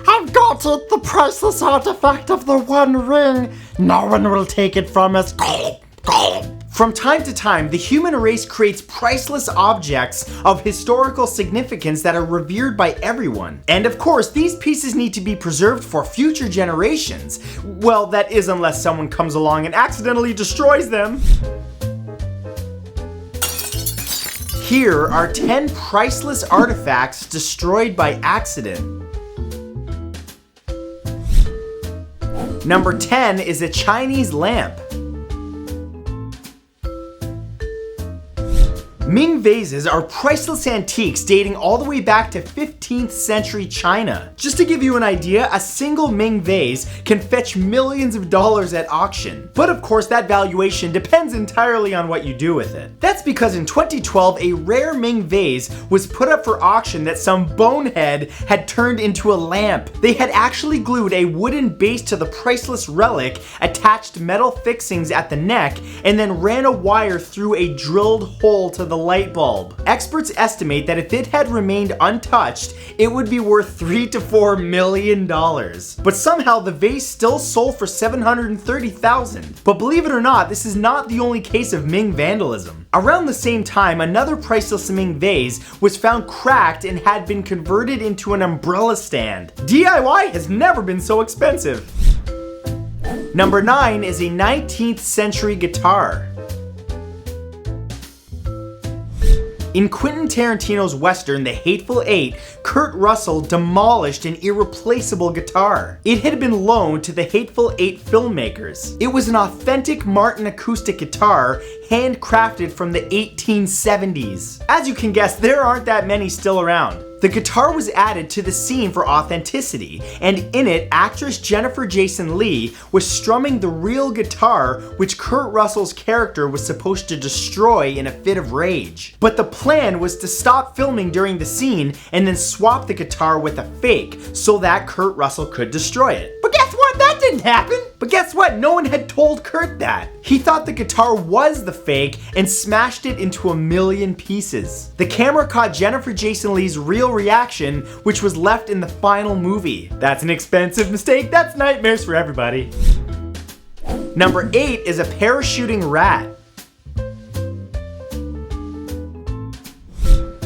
I've got it! The priceless artifact of the One Ring! No one will take it from us! From time to time, the human race creates priceless objects of historical significance that are revered by everyone. And of course, these pieces need to be preserved for future generations. Well, that is unless someone comes along and accidentally destroys them. Here are 10 priceless artifacts destroyed by accident. Number 10 is a Chinese lamp. Ming vases are priceless antiques dating all the way back to 15th century China. Just to give you an idea, a single Ming vase can fetch millions of dollars at auction. But of course, that valuation depends entirely on what you do with it. That's because in 2012, a rare Ming vase was put up for auction that some bonehead had turned into a lamp. They had actually glued a wooden base to the priceless relic, attached metal fixings at the neck, and then ran a wire through a drilled hole to the light bulb. Experts estimate that if it had remained untouched, it would be worth $3 to $4 million. But somehow the vase still sold for $730,000. But believe it or not, this is not the only case of Ming vandalism. Around the same time, another priceless Ming vase was found cracked and had been converted into an umbrella stand. DIY has never been so expensive. Number 9 is a 19th century guitar. In Quentin Tarantino's western, The Hateful Eight, Kurt Russell demolished an irreplaceable guitar. It had been loaned to the Hateful Eight filmmakers. It was an authentic Martin acoustic guitar, handcrafted from the 1870s. As you can guess, there aren't that many still around. The guitar was added to the scene for authenticity, and in it, actress Jennifer Jason Leigh was strumming the real guitar which Kurt Russell's character was supposed to destroy in a fit of rage. But the plan was to stop filming during the scene and then swap the guitar with a fake so that Kurt Russell could destroy it. But guess what? That didn't happen! But guess what? No one had told Kurt that. He thought the guitar was the fake and smashed it into a million pieces. The camera caught Jennifer Jason Leigh's real reaction, which was left in the final movie. That's an expensive mistake. That's nightmares for everybody. Number 8 is a parachuting rat.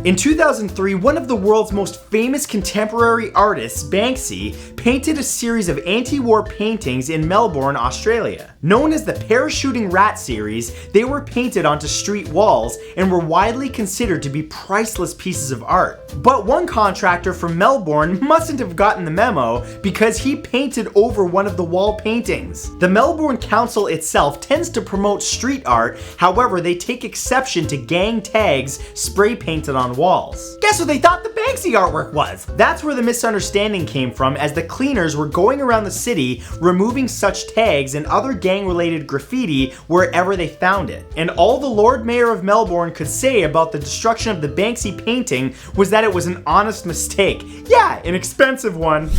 In 2003, one of the world's most famous contemporary artists, Banksy, painted a series of anti-war paintings in Melbourne, Australia. Known as the Parachuting Rat series, they were painted onto street walls and were widely considered to be priceless pieces of art. But one contractor from Melbourne mustn't have gotten the memo because he painted over one of the wall paintings. The Melbourne Council itself tends to promote street art, however, they take exception to gang tags spray painted on walls. Guess what they thought the Banksy artwork was? That's where the misunderstanding came from, as the cleaners were going around the city removing such tags and other gang-related graffiti wherever they found it. And all the Lord Mayor of Melbourne could say about the destruction of the Banksy painting was that it was an honest mistake. Yeah, an expensive one.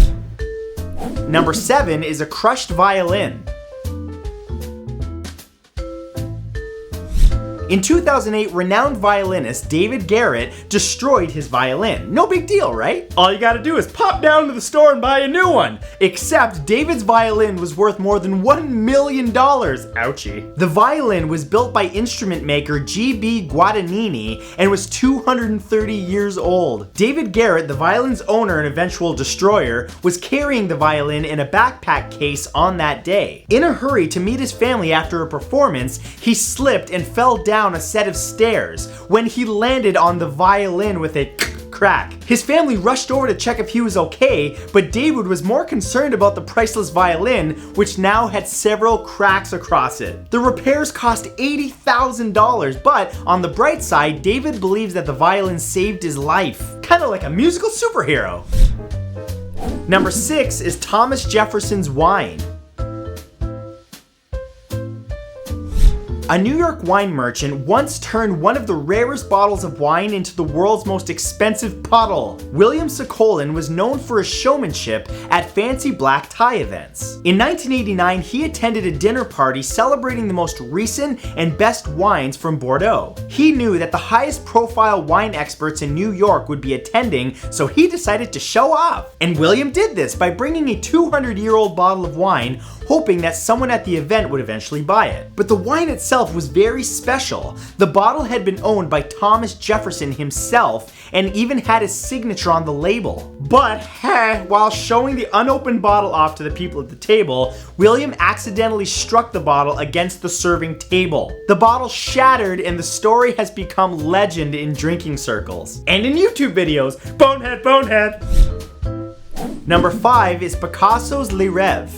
Number 7 is a crushed violin. In 2008, renowned violinist David Garrett destroyed his violin. No big deal, right? All you gotta do is pop down to the store and buy a new one. Except David's violin was worth more than $1 million. Ouchie. The violin was built by instrument maker G.B. Guadagnini and was 230 years old. David Garrett, the violin's owner and eventual destroyer, was carrying the violin in a backpack case on that day. In a hurry to meet his family after a performance, he slipped and fell down a set of stairs when he landed on the violin with a crack. His family rushed over to check if he was okay, but David was more concerned about the priceless violin, which now had several cracks across it. The repairs cost $80,000, but on the bright side, David believes that the violin saved his life. Kind of like a musical superhero. Number 6 is Thomas Jefferson's wine. A New York wine merchant once turned one of the rarest bottles of wine into the world's most expensive puddle. William Sokolin was known for his showmanship at fancy black tie events. In 1989, he attended a dinner party celebrating the most recent and best wines from Bordeaux. He knew that the highest profile wine experts in New York would be attending, so he decided to show off. And William did this by bringing a 200-year-old bottle of wine, hoping that someone at the event would eventually buy it. But the wine itself was very special. The bottle had been owned by Thomas Jefferson himself and even had his signature on the label. But while showing the unopened bottle off to the people at the table, William accidentally struck the bottle against the serving table. The bottle shattered and the story has become legend in drinking circles and in YouTube videos. Bonehead, bonehead. Number 5 is Picassos Lireve.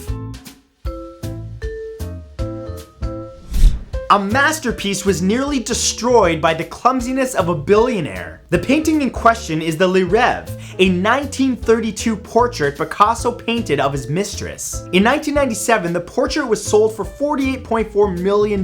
A masterpiece was nearly destroyed by the clumsiness of a billionaire. The painting in question is the Lireve, a 1932 portrait Picasso painted of his mistress. In 1997, the portrait was sold for $48.4 million,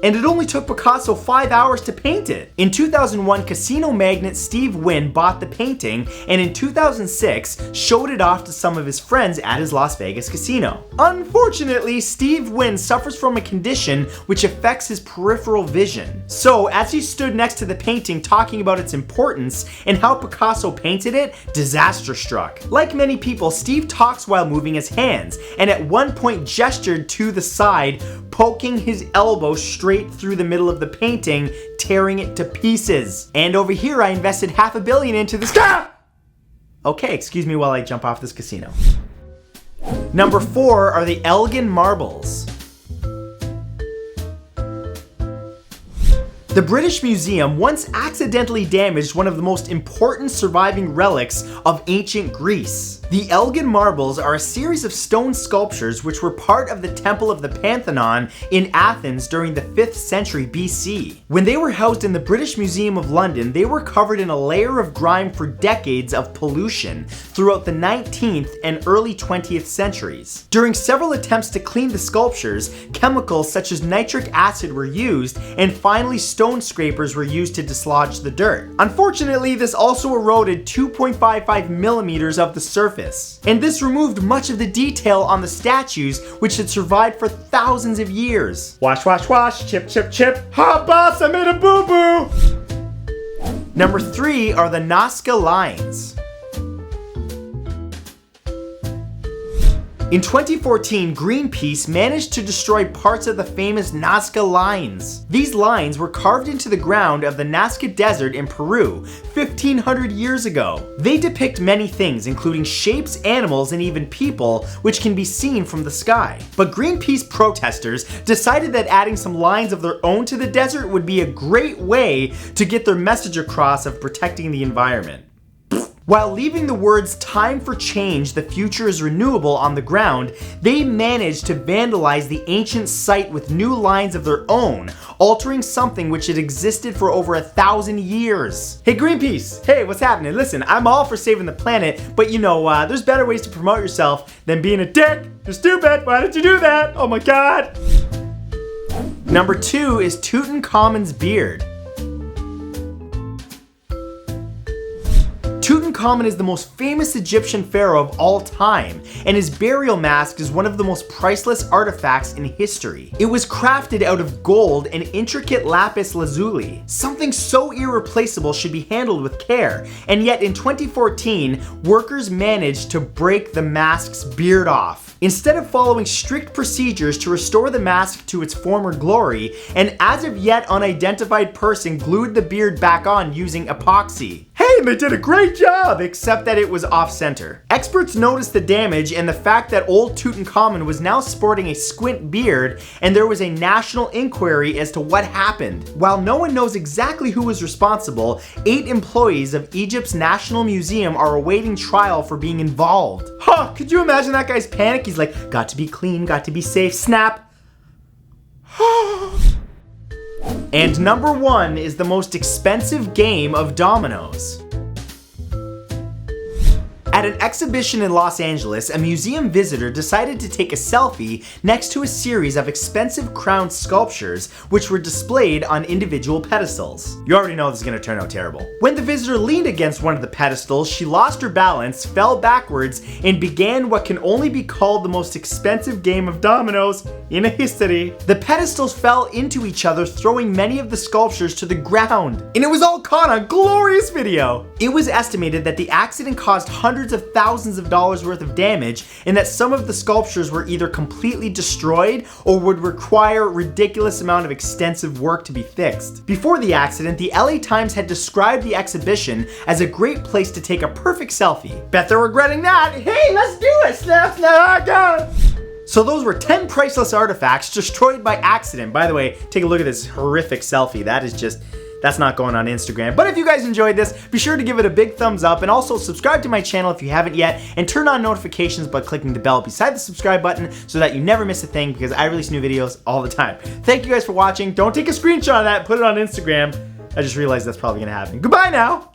and it only took Picasso 5 hours to paint it. In 2001, casino magnate Steve Wynn bought the painting, and in 2006, showed it off to some of his friends at his Las Vegas casino. Unfortunately, Steve Wynn suffers from a condition which affects his peripheral vision. So, as he stood next to the painting talking about its importance and how Picasso painted it, disaster struck. Like many people, Steve talks while moving his hands, and at one point gestured to the side, poking his elbow straight through the middle of the painting, tearing it to pieces. And over here, I invested $500 million into this. Okay, excuse me while I jump off this casino. Number 4 are the Elgin Marbles. The British Museum once accidentally damaged one of the most important surviving relics of ancient Greece. The Elgin Marbles are a series of stone sculptures which were part of the Temple of the Parthenon in Athens during the 5th century BC. When they were housed in the British Museum of London, they were covered in a layer of grime for decades of pollution throughout the 19th and early 20th centuries. During several attempts to clean the sculptures, chemicals such as nitric acid were used, and finally stone scrapers were used to dislodge the dirt. Unfortunately, this also eroded 2.55 millimeters of the surface. And this removed much of the detail on the statues, which had survived for thousands of years. Wash, wash, wash, chip, chip, chip. Ha, boss, I made a boo-boo! Number 3 are the Nazca Lines. In 2014, Greenpeace managed to destroy parts of the famous Nazca Lines. These lines were carved into the ground of the Nazca Desert in Peru 1,500 years ago. They depict many things, including shapes, animals, and even people, which can be seen from the sky. But Greenpeace protesters decided that adding some lines of their own to the desert would be a great way to get their message across of protecting the environment. While leaving the words "time for change, the future is renewable" on the ground, they managed to vandalize the ancient site with new lines of their own, altering something which had existed for over 1,000 years. Hey Greenpeace, hey, what's happening? Listen, I'm all for saving the planet, but you know, there's better ways to promote yourself than being a dick. You're stupid, why did you do that? Oh my god. Number 2 is Tutankhamens Beard. Tutankhamen is the most famous Egyptian pharaoh of all time, and his burial mask is one of the most priceless artifacts in history. It was crafted out of gold and intricate lapis lazuli. Something so irreplaceable should be handled with care, and yet in 2014, workers managed to break the mask's beard off. Instead of following strict procedures to restore the mask to its former glory, an as of yet unidentified person glued the beard back on using epoxy. Hey, they did a great job, except that it was off-center. Experts noticed the damage and the fact that old Tutankhamen was now sporting a squint beard, and there was a national inquiry as to what happened. While no one knows exactly who was responsible, 8 employees of Egypt's National Museum are awaiting trial for being involved. Huh, could you imagine that guy's panic? He's like, got to be clean, got to be safe, snap. And number 1 is the most expensive game of dominoes. At an exhibition in Los Angeles, a museum visitor decided to take a selfie next to a series of expensive crown sculptures which were displayed on individual pedestals. You already know this is going to turn out terrible. When the visitor leaned against one of the pedestals, she lost her balance, fell backwards, and began what can only be called the most expensive game of dominoes in history. The pedestals fell into each other, throwing many of the sculptures to the ground. And it was all caught on glorious video. It was estimated that the accident caused hundreds of thousands of dollars worth of damage, and that some of the sculptures were either completely destroyed or would require a ridiculous amount of extensive work to be fixed. Before the accident, the LA Times had described the exhibition as a great place to take a perfect selfie. Bet they're regretting that. Hey, let's do it. Snap, snap, go. So those were 10 priceless artifacts destroyed by accident. By the way, take a look at this horrific selfie. That's not going on Instagram. But if you guys enjoyed this, be sure to give it a big thumbs up, and also subscribe to my channel if you haven't yet, and turn on notifications by clicking the bell beside the subscribe button so that you never miss a thing, because I release new videos all the time. Thank you guys for watching. Don't take a screenshot of that and put it on Instagram. I just realized that's probably gonna happen. Goodbye now.